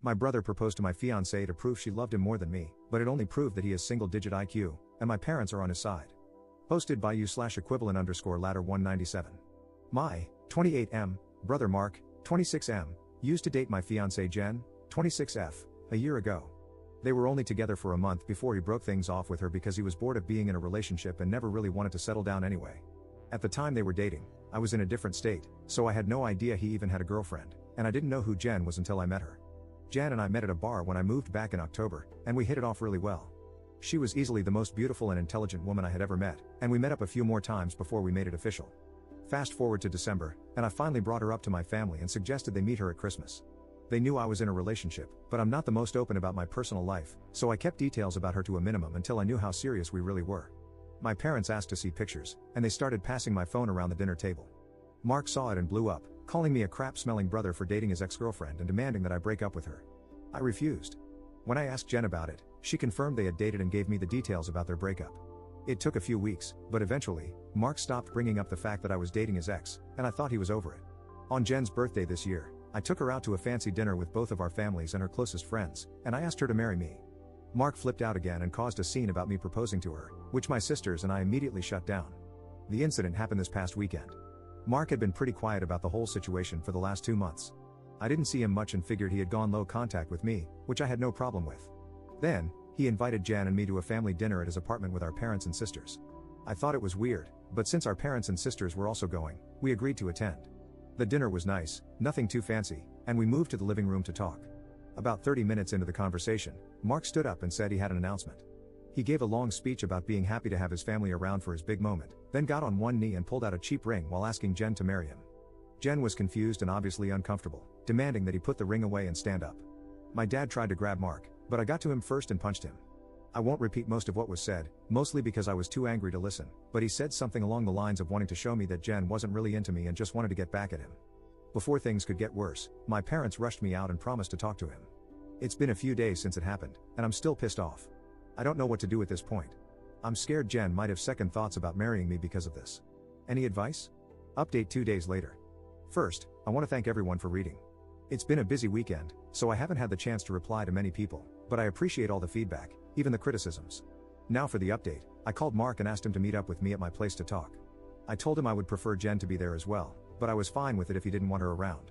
My brother proposed to my fiancée to prove she loved him more than me, but it only proved that he has single-digit IQ, and my parents are on his side. Posted by you/equivalent_ladder 197. My 28M brother Mark, 26M, used to date my fiancée Jen, 26F, a year ago. They were only together for a month before he broke things off with her because he was bored of being in a relationship and never really wanted to settle down anyway. At the time they were dating, I was in a different state, so I had no idea he even had a girlfriend, and I didn't know who Jen was until I met her. Jen and I met at a bar when I moved back in October, and we hit it off really well. She was easily the most beautiful and intelligent woman I had ever met, and we met up a few more times before we made it official. Fast forward to December, and I finally brought her up to my family and suggested they meet her at Christmas. They knew I was in a relationship, but I'm not the most open about my personal life, so I kept details about her to a minimum until I knew how serious we really were. My parents asked to see pictures, and they started passing my phone around the dinner table. Mark saw it and blew up, calling me a crap-smelling brother for dating his ex-girlfriend and demanding that I break up with her. I refused. When I asked Jen about it, she confirmed they had dated and gave me the details about their breakup. It took a few weeks, but eventually, Mark stopped bringing up the fact that I was dating his ex, and I thought he was over it. On Jen's birthday this year, I took her out to a fancy dinner with both of our families and her closest friends, and I asked her to marry me. Mark flipped out again and caused a scene about me proposing to her, which my sisters and I immediately shut down. The incident happened this past weekend. Mark had been pretty quiet about the whole situation for the last 2 months. I didn't see him much and figured he had gone low contact with me, which I had no problem with. Then, he invited Jen and me to a family dinner at his apartment with our parents and sisters. I thought it was weird, but since our parents and sisters were also going, we agreed to attend. The dinner was nice, nothing too fancy, and we moved to the living room to talk. About 30 minutes into the conversation, Mark stood up and said he had an announcement. He gave a long speech about being happy to have his family around for his big moment, then got on one knee and pulled out a cheap ring while asking Jen to marry him. Jen was confused and obviously uncomfortable, demanding that he put the ring away and stand up. My dad tried to grab Mark, but I got to him first and punched him. I won't repeat most of what was said, mostly because I was too angry to listen, but he said something along the lines of wanting to show me that Jen wasn't really into me and just wanted to get back at him. Before things could get worse, my parents rushed me out and promised to talk to him. It's been a few days since it happened, and I'm still pissed off. I don't know what to do at this point. I'm scared Jen might have second thoughts about marrying me because of this. Any advice? Update 2 days later. First, I want to thank everyone for reading. It's been a busy weekend, so I haven't had the chance to reply to many people, but I appreciate all the feedback, even the criticisms. Now for the update, I called Mark and asked him to meet up with me at my place to talk. I told him I would prefer Jen to be there as well, but I was fine with it if he didn't want her around.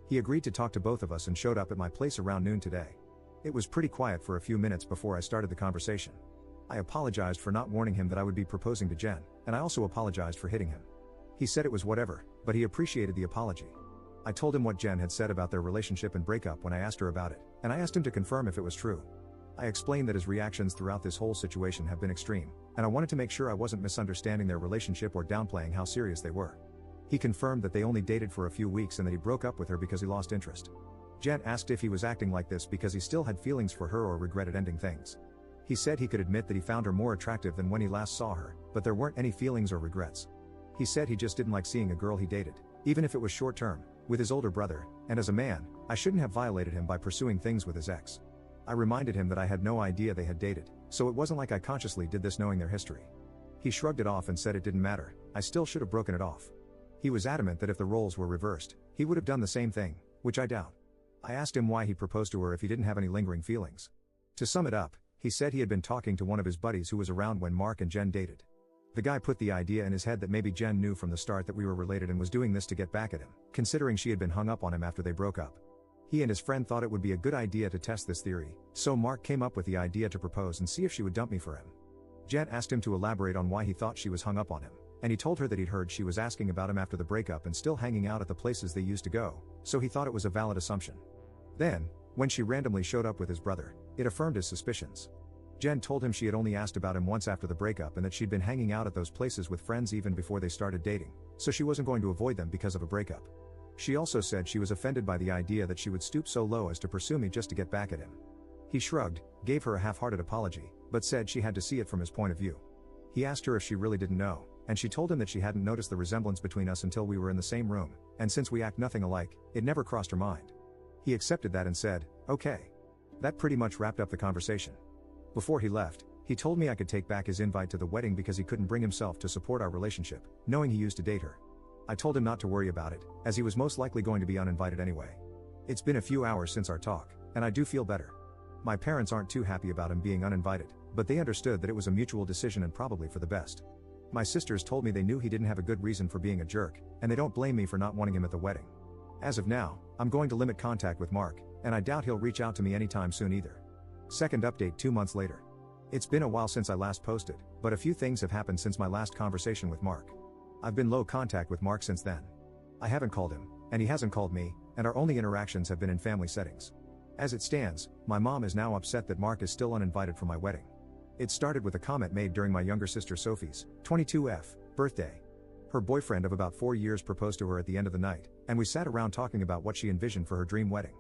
He agreed to talk to both of us and showed up at my place around noon today. It was pretty quiet for a few minutes before I started the conversation. I apologized for not warning him that I would be proposing to Jen, and I also apologized for hitting him. He said it was whatever, but he appreciated the apology. I told him what Jen had said about their relationship and breakup when I asked her about it, and I asked him to confirm if it was true. I explained that his reactions throughout this whole situation have been extreme, and I wanted to make sure I wasn't misunderstanding their relationship or downplaying how serious they were. He confirmed that they only dated for a few weeks and that he broke up with her because he lost interest. Jen asked if he was acting like this because he still had feelings for her or regretted ending things. He said he could admit that he found her more attractive than when he last saw her, but there weren't any feelings or regrets. He said he just didn't like seeing a girl he dated, even if it was short term, with his older brother, and as a man, I shouldn't have violated him by pursuing things with his ex. I reminded him that I had no idea they had dated, so it wasn't like I consciously did this knowing their history. He shrugged it off and said it didn't matter, I still should have broken it off. He was adamant that if the roles were reversed, he would have done the same thing, which I doubt. I asked him why he proposed to her if he didn't have any lingering feelings. To sum it up, he said he had been talking to one of his buddies who was around when Mark and Jen dated. The guy put the idea in his head that maybe Jen knew from the start that we were related and was doing this to get back at him, considering she had been hung up on him after they broke up. He and his friend thought it would be a good idea to test this theory, so Mark came up with the idea to propose and see if she would dump me for him. Jen asked him to elaborate on why he thought she was hung up on him, and he told her that he'd heard she was asking about him after the breakup and still hanging out at the places they used to go, so he thought it was a valid assumption. Then, when she randomly showed up with his brother, it affirmed his suspicions. Jen told him she had only asked about him once after the breakup and that she'd been hanging out at those places with friends even before they started dating, so she wasn't going to avoid them because of a breakup. She also said she was offended by the idea that she would stoop so low as to pursue me just to get back at him. He shrugged, gave her a half-hearted apology, but said she had to see it from his point of view. He asked her if she really didn't know, and she told him that she hadn't noticed the resemblance between us until we were in the same room, and since we act nothing alike, it never crossed her mind. He accepted that and said, "Okay." That pretty much wrapped up the conversation. Before he left, he told me I could take back his invite to the wedding because he couldn't bring himself to support our relationship, knowing he used to date her. I told him not to worry about it, as he was most likely going to be uninvited anyway. It's been a few hours since our talk, and I do feel better. My parents aren't too happy about him being uninvited, but they understood that it was a mutual decision and probably for the best. My sisters told me they knew he didn't have a good reason for being a jerk, and they don't blame me for not wanting him at the wedding. As of now, I'm going to limit contact with Mark, and I doubt he'll reach out to me anytime soon either. Second update 2 months later. It's been a while since I last posted, but a few things have happened since my last conversation with Mark. I've been low contact with Mark since then. I haven't called him, and he hasn't called me, and our only interactions have been in family settings. As it stands, my mom is now upset that Mark is still uninvited for my wedding. It started with a comment made during my younger sister Sophie's, 22F, birthday. Her boyfriend of about 4 years proposed to her at the end of the night, and we sat around talking about what she envisioned for her dream wedding.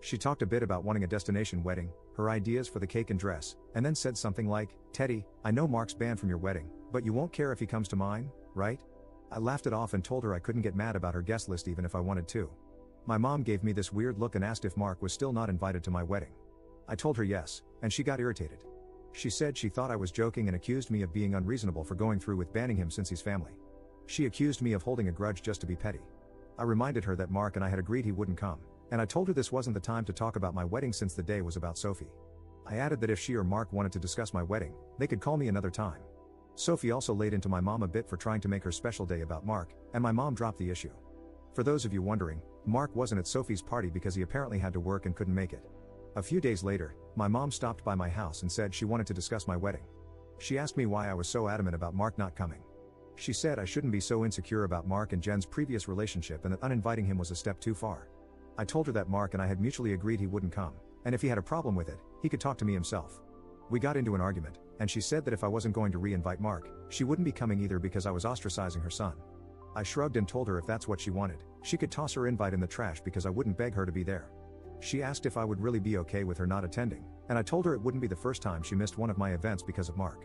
She talked a bit about wanting a destination wedding, her ideas for the cake and dress, and then said something like, "Teddy, I know Mark's banned from your wedding, but you won't care if he comes to mine, right?" I laughed it off and told her I couldn't get mad about her guest list even if I wanted to. My mom gave me this weird look and asked if Mark was still not invited to my wedding. I told her yes, and she got irritated. She said she thought I was joking and accused me of being unreasonable for going through with banning him since he's family. She accused me of holding a grudge just to be petty. I reminded her that Mark and I had agreed he wouldn't come, and I told her this wasn't the time to talk about my wedding since the day was about Sophie. I added that if she or Mark wanted to discuss my wedding, they could call me another time. Sophie also laid into my mom a bit for trying to make her special day about Mark, and my mom dropped the issue. For those of you wondering, Mark wasn't at Sophie's party because he apparently had to work and couldn't make it. A few days later, my mom stopped by my house and said she wanted to discuss my wedding. She asked me why I was so adamant about Mark not coming. She said I shouldn't be so insecure about Mark and Jen's previous relationship and that uninviting him was a step too far. I told her that Mark and I had mutually agreed he wouldn't come, and if he had a problem with it, he could talk to me himself. We got into an argument, and she said that if I wasn't going to re-invite Mark, she wouldn't be coming either because I was ostracizing her son. I shrugged and told her if that's what she wanted, she could toss her invite in the trash because I wouldn't beg her to be there. She asked if I would really be okay with her not attending, and I told her it wouldn't be the first time she missed one of my events because of Mark.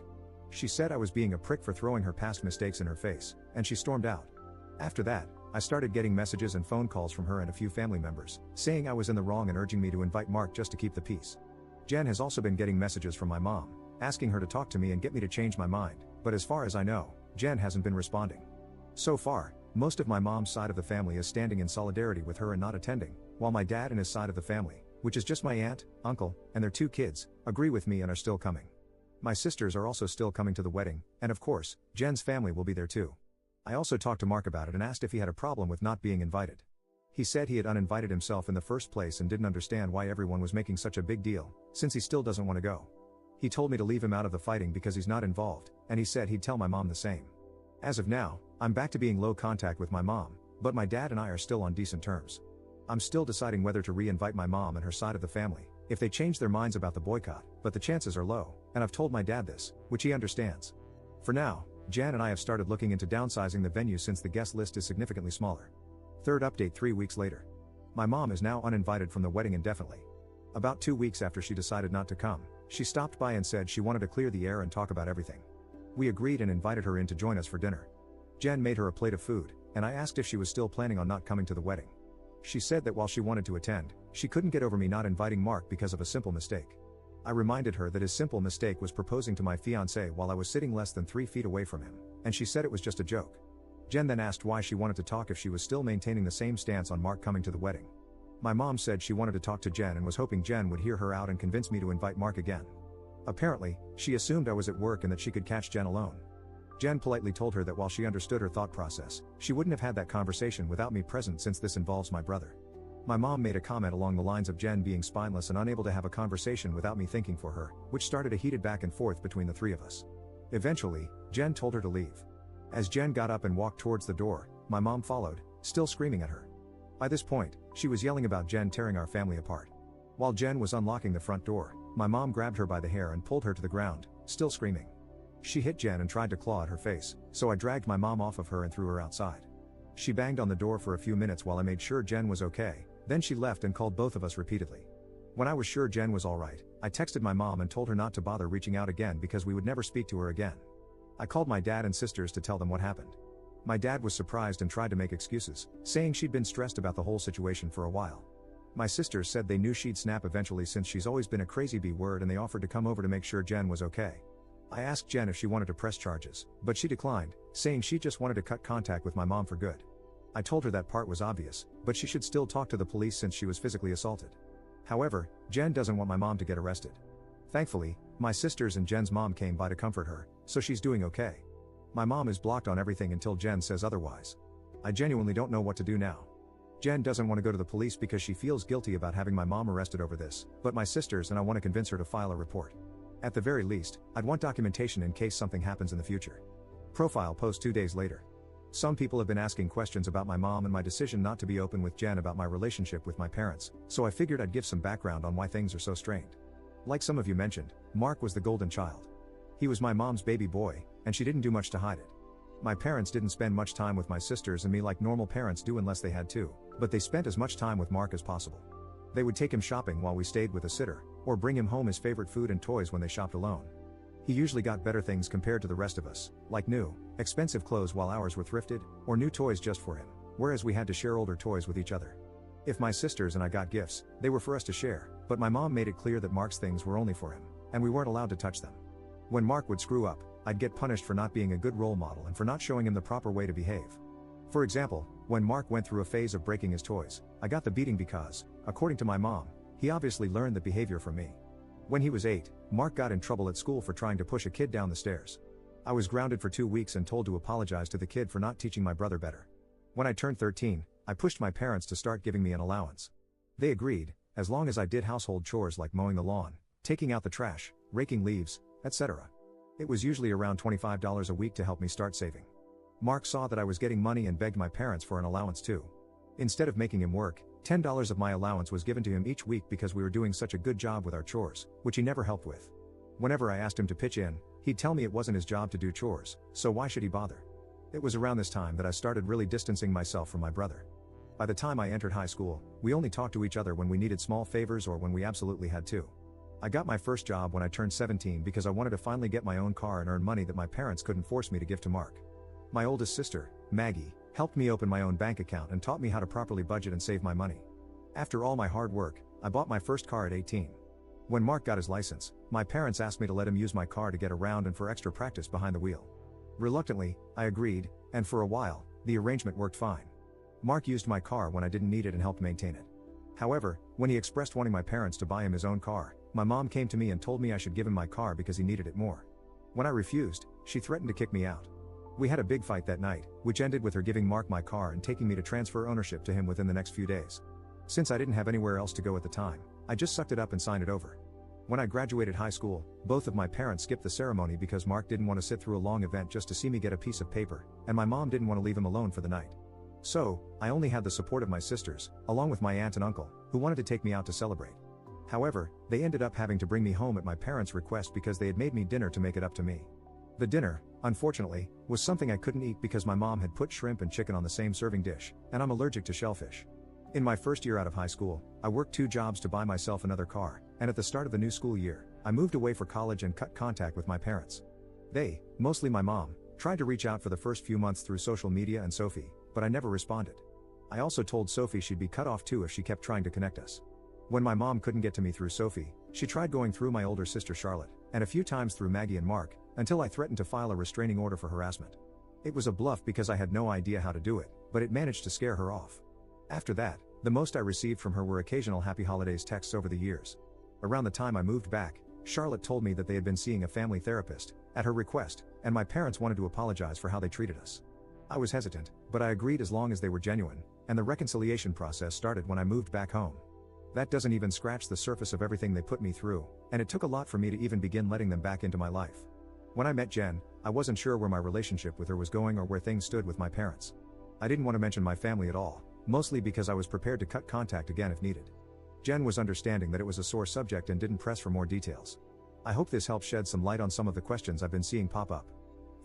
She said I was being a prick for throwing her past mistakes in her face, and she stormed out. After that, I started getting messages and phone calls from her and a few family members, saying I was in the wrong and urging me to invite Mark just to keep the peace. Jen has also been getting messages from my mom, asking her to talk to me and get me to change my mind, but as far as I know, Jen hasn't been responding. So far, most of my mom's side of the family is standing in solidarity with her and not attending, while my dad and his side of the family, which is just my aunt, uncle, and their 2 kids, agree with me and are still coming. My sisters are also still coming to the wedding, and of course, Jen's family will be there too. I also talked to Mark about it and asked if he had a problem with not being invited. He said he had uninvited himself in the first place and didn't understand why everyone was making such a big deal, since he still doesn't want to go. He told me to leave him out of the fighting because he's not involved, and he said he'd tell my mom the same. As of now, I'm back to being low contact with my mom, but my dad and I are still on decent terms. I'm still deciding whether to re-invite my mom and her side of the family, if they change their minds about the boycott, but the chances are low, and I've told my dad this, which he understands. For now, Jan and I have started looking into downsizing the venue since the guest list is significantly smaller. Third update 3 weeks later. My mom is now uninvited from the wedding indefinitely. About 2 weeks after she decided not to come, she stopped by and said she wanted to clear the air and talk about everything. We agreed and invited her in to join us for dinner. Jen made her a plate of food, and I asked if she was still planning on not coming to the wedding. She said that while she wanted to attend, she couldn't get over me not inviting Mark because of a simple mistake. I reminded her that his simple mistake was proposing to my fiance while I was sitting less than 3 feet away from him, and she said it was just a joke. Jen then asked why she wanted to talk if she was still maintaining the same stance on Mark coming to the wedding. My mom said she wanted to talk to Jen and was hoping Jen would hear her out and convince me to invite Mark again. Apparently, she assumed I was at work and that she could catch Jen alone. Jen politely told her that while she understood her thought process, she wouldn't have had that conversation without me present since this involves my brother. My mom made a comment along the lines of Jen being spineless and unable to have a conversation without me thinking for her, which started a heated back and forth between the 3 of us. Eventually, Jen told her to leave. As Jen got up and walked towards the door, my mom followed, still screaming at her. By this point, she was yelling about Jen tearing our family apart. While Jen was unlocking the front door, my mom grabbed her by the hair and pulled her to the ground, still screaming. She hit Jen and tried to claw at her face, so I dragged my mom off of her and threw her outside. She banged on the door for a few minutes while I made sure Jen was okay, then she left and called both of us repeatedly. When I was sure Jen was alright, I texted my mom and told her not to bother reaching out again because we would never speak to her again. I called my dad and sisters to tell them what happened. My dad was surprised and tried to make excuses, saying she'd been stressed about the whole situation for a while. My sisters said they knew she'd snap eventually since she's always been a crazy B-word, and they offered to come over to make sure Jen was okay. I asked Jen if she wanted to press charges, but she declined, saying she just wanted to cut contact with my mom for good. I told her that part was obvious, but she should still talk to the police since she was physically assaulted. However, Jen doesn't want my mom to get arrested. Thankfully, my sisters and Jen's mom came by to comfort her, so she's doing okay. My mom is blocked on everything until Jen says otherwise. I genuinely don't know what to do now. Jen doesn't want to go to the police because she feels guilty about having my mom arrested over this, but my sisters and I want to convince her to file a report. At the very least, I'd want documentation in case something happens in the future. Profile post 2 days later. Some people have been asking questions about my mom and my decision not to be open with Jen about my relationship with my parents, so I figured I'd give some background on why things are so strained. Like some of you mentioned, Mark was the golden child. He was my mom's baby boy, and she didn't do much to hide it. My parents didn't spend much time with my sisters and me like normal parents do unless they had to, but they spent as much time with Mark as possible. They would take him shopping while we stayed with a sitter, or bring him home his favorite food and toys when they shopped alone. He usually got better things compared to the rest of us, like new, expensive clothes while ours were thrifted, or new toys just for him, whereas we had to share older toys with each other. If my sisters and I got gifts, they were for us to share, but my mom made it clear that Mark's things were only for him, and we weren't allowed to touch them. When Mark would screw up, I'd get punished for not being a good role model and for not showing him the proper way to behave. For example, when Mark went through a phase of breaking his toys, I got the beating because, according to my mom, he obviously learned the behavior from me. When he was 8, Mark got in trouble at school for trying to push a kid down the stairs. I was grounded for 2 weeks and told to apologize to the kid for not teaching my brother better. When I turned 13, I pushed my parents to start giving me an allowance. They agreed, as long as I did household chores like mowing the lawn, taking out the trash, raking leaves, etc. It was usually around $25 a week to help me start saving. Mark saw that I was getting money and begged my parents for an allowance too. Instead of making him work, $10 of my allowance was given to him each week because we were doing such a good job with our chores, which he never helped with. Whenever I asked him to pitch in, he'd tell me it wasn't his job to do chores, so why should he bother? It was around this time that I started really distancing myself from my brother. By the time I entered high school, we only talked to each other when we needed small favors or when we absolutely had to. I got my first job when I turned 17 because I wanted to finally get my own car and earn money that my parents couldn't force me to give to Mark. My oldest sister, Maggie, helped me open my own bank account and taught me how to properly budget and save my money. After all my hard work, I bought my first car at 18. When Mark got his license, my parents asked me to let him use my car to get around and for extra practice behind the wheel. Reluctantly, I agreed, and for a while, the arrangement worked fine. Mark used my car when I didn't need it and helped maintain it. However, when he expressed wanting my parents to buy him his own car, my mom came to me and told me I should give him my car because he needed it more. When I refused, she threatened to kick me out. We had a big fight that night, which ended with her giving Mark my car and taking me to transfer ownership to him within the next few days. Since I didn't have anywhere else to go at the time, I just sucked it up and signed it over. When I graduated high school, both of my parents skipped the ceremony because Mark didn't want to sit through a long event just to see me get a piece of paper, and my mom didn't want to leave him alone for the night. So, I only had the support of my sisters, along with my aunt and uncle, who wanted to take me out to celebrate. However, they ended up having to bring me home at my parents' request because they had made me dinner to make it up to me. The dinner, unfortunately, was something I couldn't eat because my mom had put shrimp and chicken on the same serving dish, and I'm allergic to shellfish. In my first year out of high school, I worked 2 jobs to buy myself another car, and at the start of the new school year, I moved away for college and cut contact with my parents. They, mostly my mom, tried to reach out for the first few months through social media and Sophie, but I never responded. I also told Sophie she'd be cut off too if she kept trying to connect us. When my mom couldn't get to me through Sophie, she tried going through my older sister Charlotte, and a few times through Maggie and Mark, until I threatened to file a restraining order for harassment. It was a bluff because I had no idea how to do it, but it managed to scare her off. After that, the most I received from her were occasional happy holidays texts over the years. Around the time I moved back, Charlotte told me that they had been seeing a family therapist, at her request, and my parents wanted to apologize for how they treated us. I was hesitant, but I agreed as long as they were genuine, and the reconciliation process started when I moved back home. That doesn't even scratch the surface of everything they put me through, and it took a lot for me to even begin letting them back into my life. When I met Jen, I wasn't sure where my relationship with her was going or where things stood with my parents. I didn't want to mention my family at all, mostly because I was prepared to cut contact again if needed. Jen was understanding that it was a sore subject and didn't press for more details. I hope this helps shed some light on some of the questions I've been seeing pop up.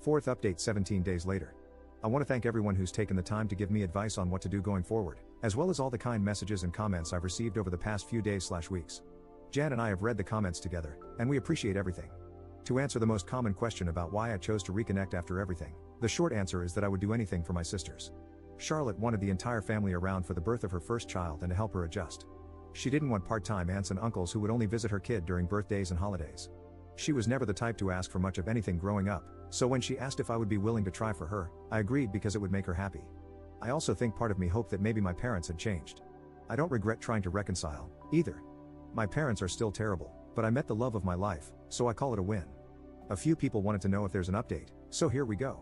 4th update 17 days later. I want to thank everyone who's taken the time to give me advice on what to do going forward, as well as all the kind messages and comments I've received over the past few days/weeks. Jan and I have read the comments together, and we appreciate everything. To answer the most common question about why I chose to reconnect after everything, the short answer is that I would do anything for my sisters. Charlotte wanted the entire family around for the birth of her first child and to help her adjust. She didn't want part-time aunts and uncles who would only visit her kid during birthdays and holidays. She was never the type to ask for much of anything growing up, so when she asked if I would be willing to try for her, I agreed because it would make her happy. I also think part of me hoped that maybe my parents had changed. I don't regret trying to reconcile, either. My parents are still terrible, but I met the love of my life, so I call it a win. A few people wanted to know if there's an update, so here we go.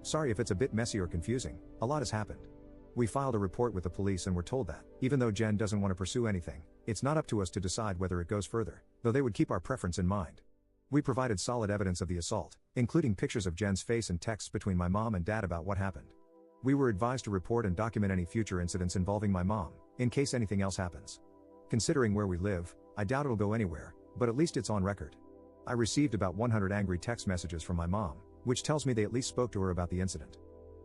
Sorry if it's a bit messy or confusing, a lot has happened. We filed a report with the police and were told that, even though Jen doesn't want to pursue anything, it's not up to us to decide whether it goes further, though they would keep our preference in mind. We provided solid evidence of the assault, including pictures of Jen's face and texts between my mom and dad about what happened. We were advised to report and document any future incidents involving my mom, in case anything else happens. Considering where we live, I doubt it'll go anywhere, but at least it's on record. I received about 100 angry text messages from my mom, which tells me they at least spoke to her about the incident.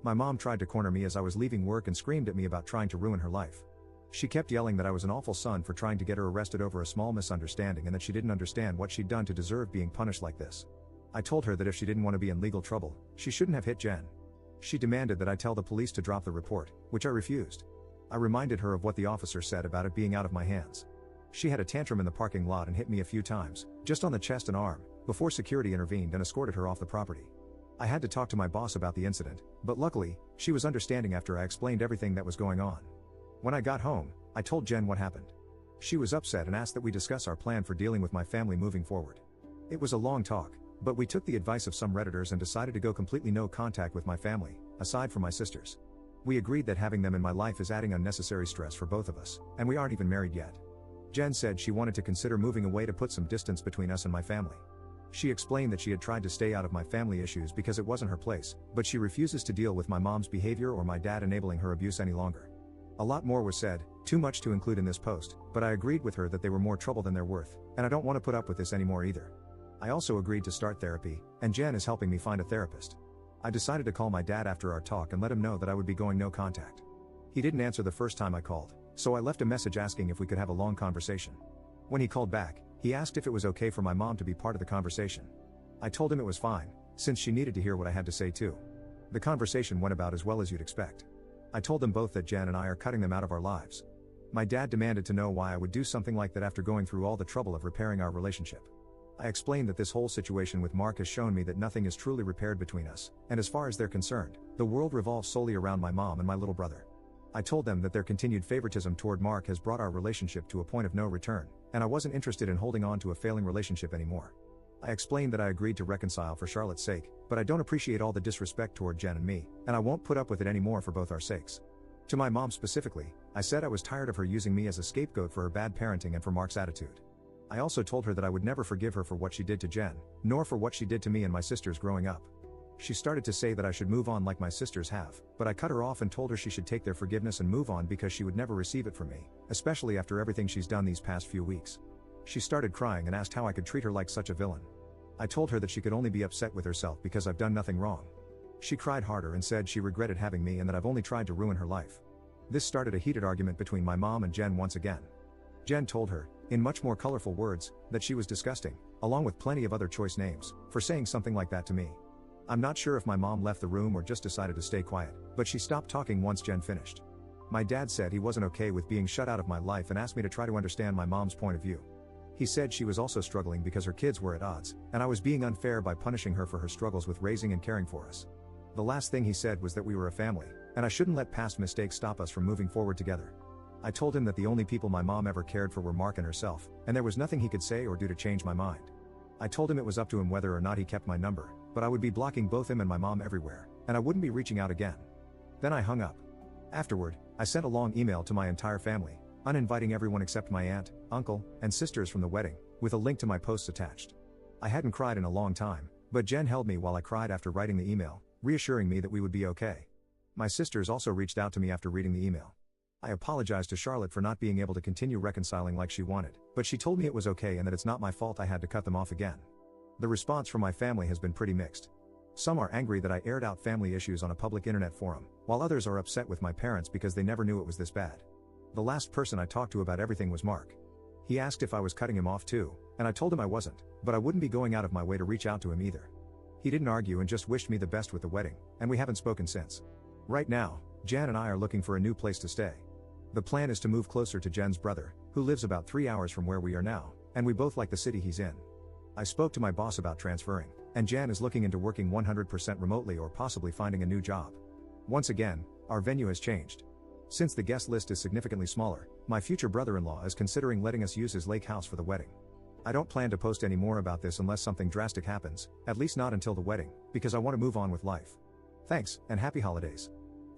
My mom tried to corner me as I was leaving work and screamed at me about trying to ruin her life. She kept yelling that I was an awful son for trying to get her arrested over a small misunderstanding and that she didn't understand what she'd done to deserve being punished like this. I told her that if she didn't want to be in legal trouble, she shouldn't have hit Jen. She demanded that I tell the police to drop the report, which I refused. I reminded her of what the officer said about it being out of my hands. She had a tantrum in the parking lot and hit me a few times, just on the chest and arm, before security intervened and escorted her off the property. I had to talk to my boss about the incident, but luckily, she was understanding after I explained everything that was going on. When I got home, I told Jen what happened. She was upset and asked that we discuss our plan for dealing with my family moving forward. It was a long talk, but we took the advice of some Redditors and decided to go completely no contact with my family, aside from my sisters. We agreed that having them in my life is adding unnecessary stress for both of us, and we aren't even married yet. Jen said she wanted to consider moving away to put some distance between us and my family. She explained that she had tried to stay out of my family issues because it wasn't her place, but she refuses to deal with my mom's behavior or my dad enabling her abuse any longer. A lot more was said, too much to include in this post, but I agreed with her that they were more trouble than they're worth, and I don't want to put up with this anymore either. I also agreed to start therapy, and Jen is helping me find a therapist. I decided to call my dad after our talk and let him know that I would be going no contact. He didn't answer the first time I called, so I left a message asking if we could have a long conversation. When he called back, he asked if it was okay for my mom to be part of the conversation. I told him it was fine, since she needed to hear what I had to say too. The conversation went about as well as you'd expect. I told them both that Jen and I are cutting them out of our lives. My dad demanded to know why I would do something like that after going through all the trouble of repairing our relationship. I explained that this whole situation with Mark has shown me that nothing is truly repaired between us, and as far as they're concerned, the world revolves solely around my mom and my little brother. I told them that their continued favoritism toward Mark has brought our relationship to a point of no return, and I wasn't interested in holding on to a failing relationship anymore. I explained that I agreed to reconcile for Charlotte's sake, but I don't appreciate all the disrespect toward Jen and me, and I won't put up with it anymore for both our sakes. To my mom specifically, I said I was tired of her using me as a scapegoat for her bad parenting and for Mark's attitude. I also told her that I would never forgive her for what she did to Jen, nor for what she did to me and my sisters growing up. She started to say that I should move on like my sisters have, but I cut her off and told her she should take their forgiveness and move on because she would never receive it from me, especially after everything she's done these past few weeks. She started crying and asked how I could treat her like such a villain. I told her that she could only be upset with herself because I've done nothing wrong. She cried harder and said she regretted having me and that I've only tried to ruin her life. This started a heated argument between my mom and Jen once again. Jen told her, in much more colorful words, that she was disgusting, along with plenty of other choice names, for saying something like that to me. I'm not sure if my mom left the room or just decided to stay quiet, but she stopped talking once Jen finished. My dad said he wasn't okay with being shut out of my life and asked me to try to understand my mom's point of view. He said she was also struggling because her kids were at odds, and I was being unfair by punishing her for her struggles with raising and caring for us. The last thing he said was that we were a family, and I shouldn't let past mistakes stop us from moving forward together. I told him that the only people my mom ever cared for were Mark and herself, and there was nothing he could say or do to change my mind. I told him it was up to him whether or not he kept my number, but I would be blocking both him and my mom everywhere, and I wouldn't be reaching out again. Then I hung up. Afterward, I sent a long email to my entire family, uninviting everyone except my aunt, uncle, and sisters from the wedding, with a link to my posts attached. I hadn't cried in a long time, but Jen held me while I cried after writing the email, reassuring me that we would be okay. My sisters also reached out to me after reading the email. I apologized to Charlotte for not being able to continue reconciling like she wanted, but she told me it was okay and that it's not my fault I had to cut them off again. The response from my family has been pretty mixed. Some are angry that I aired out family issues on a public internet forum, while others are upset with my parents because they never knew it was this bad. The last person I talked to about everything was Mark. He asked if I was cutting him off too, and I told him I wasn't, but I wouldn't be going out of my way to reach out to him either. He didn't argue and just wished me the best with the wedding, and we haven't spoken since. Right now, Jan and I are looking for a new place to stay. The plan is to move closer to Jen's brother, who lives about 3 hours from where we are now, and we both like the city he's in. I spoke to my boss about transferring, and Jan is looking into working 100% remotely or possibly finding a new job. Once again, our venue has changed. Since the guest list is significantly smaller, my future brother-in-law is considering letting us use his lake house for the wedding. I don't plan to post any more about this unless something drastic happens, at least not until the wedding, because I want to move on with life. Thanks, and happy holidays.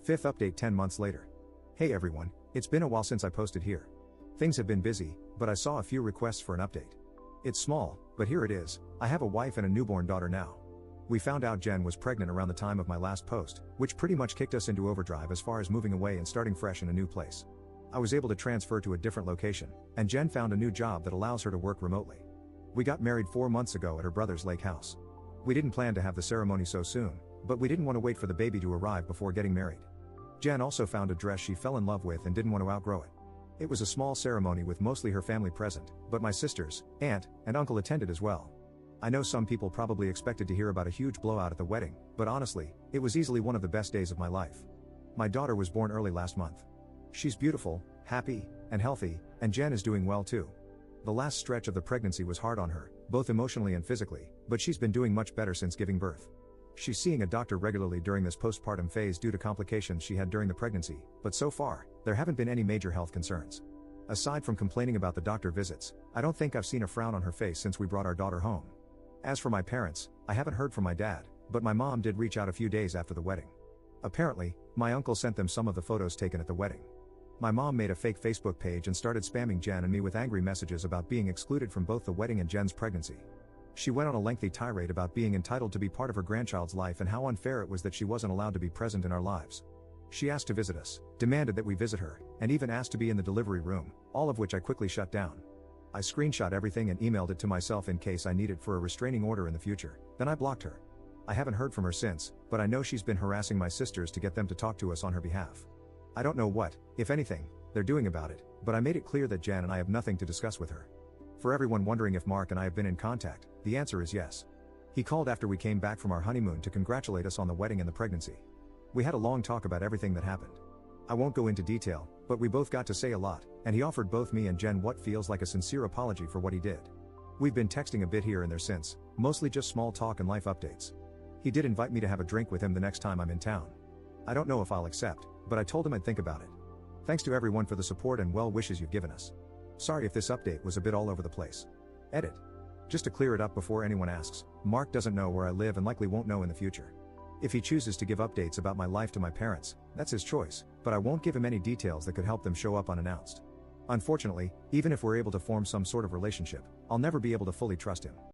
Fifth update 10 months later. Hey everyone, it's been a while since I posted here. Things have been busy, but I saw a few requests for an update. It's small, but here it is. I have a wife and a newborn daughter now. We found out Jen was pregnant around the time of my last post, which pretty much kicked us into overdrive as far as moving away and starting fresh in a new place. I was able to transfer to a different location, and Jen found a new job that allows her to work remotely. We got married 4 months ago at her brother's lake house. We didn't plan to have the ceremony so soon, but we didn't want to wait for the baby to arrive before getting married. Jen also found a dress she fell in love with and didn't want to outgrow it. It was a small ceremony with mostly her family present, but my sisters, aunt, and uncle attended as well. I know some people probably expected to hear about a huge blowout at the wedding, but honestly, it was easily one of the best days of my life. My daughter was born early last month. She's beautiful, happy, and healthy, and Jen is doing well too. The last stretch of the pregnancy was hard on her, both emotionally and physically, but she's been doing much better since giving birth. She's seeing a doctor regularly during this postpartum phase due to complications she had during the pregnancy, but so far, there haven't been any major health concerns. Aside from complaining about the doctor visits, I don't think I've seen a frown on her face since we brought our daughter home. As for my parents, I haven't heard from my dad, but my mom did reach out a few days after the wedding. Apparently, my uncle sent them some of the photos taken at the wedding. My mom made a fake Facebook page and started spamming Jen and me with angry messages about being excluded from both the wedding and Jen's pregnancy. She went on a lengthy tirade about being entitled to be part of her grandchild's life and how unfair it was that she wasn't allowed to be present in our lives. She asked to visit us, demanded that we visit her, and even asked to be in the delivery room, all of which I quickly shut down. I screenshot everything and emailed it to myself in case I need it for a restraining order in the future, then I blocked her. I haven't heard from her since, but I know she's been harassing my sisters to get them to talk to us on her behalf. I don't know what, if anything, they're doing about it, but I made it clear that Jen and I have nothing to discuss with her. For everyone wondering if Mark and I have been in contact, the answer is yes. He called after we came back from our honeymoon to congratulate us on the wedding and the pregnancy. We had a long talk about everything that happened. I won't go into detail, but we both got to say a lot, and he offered both me and Jen what feels like a sincere apology for what he did. We've been texting a bit here and there since, mostly just small talk and life updates. He did invite me to have a drink with him the next time I'm in town. I don't know if I'll accept, but I told him I'd think about it. Thanks to everyone for the support and well wishes you've given us. Sorry if this update was a bit all over the place. Edit. Just to clear it up before anyone asks, Mark doesn't know where I live and likely won't know in the future. If he chooses to give updates about my life to my parents, that's his choice, but I won't give him any details that could help them show up unannounced. Unfortunately, even if we're able to form some sort of relationship, I'll never be able to fully trust him.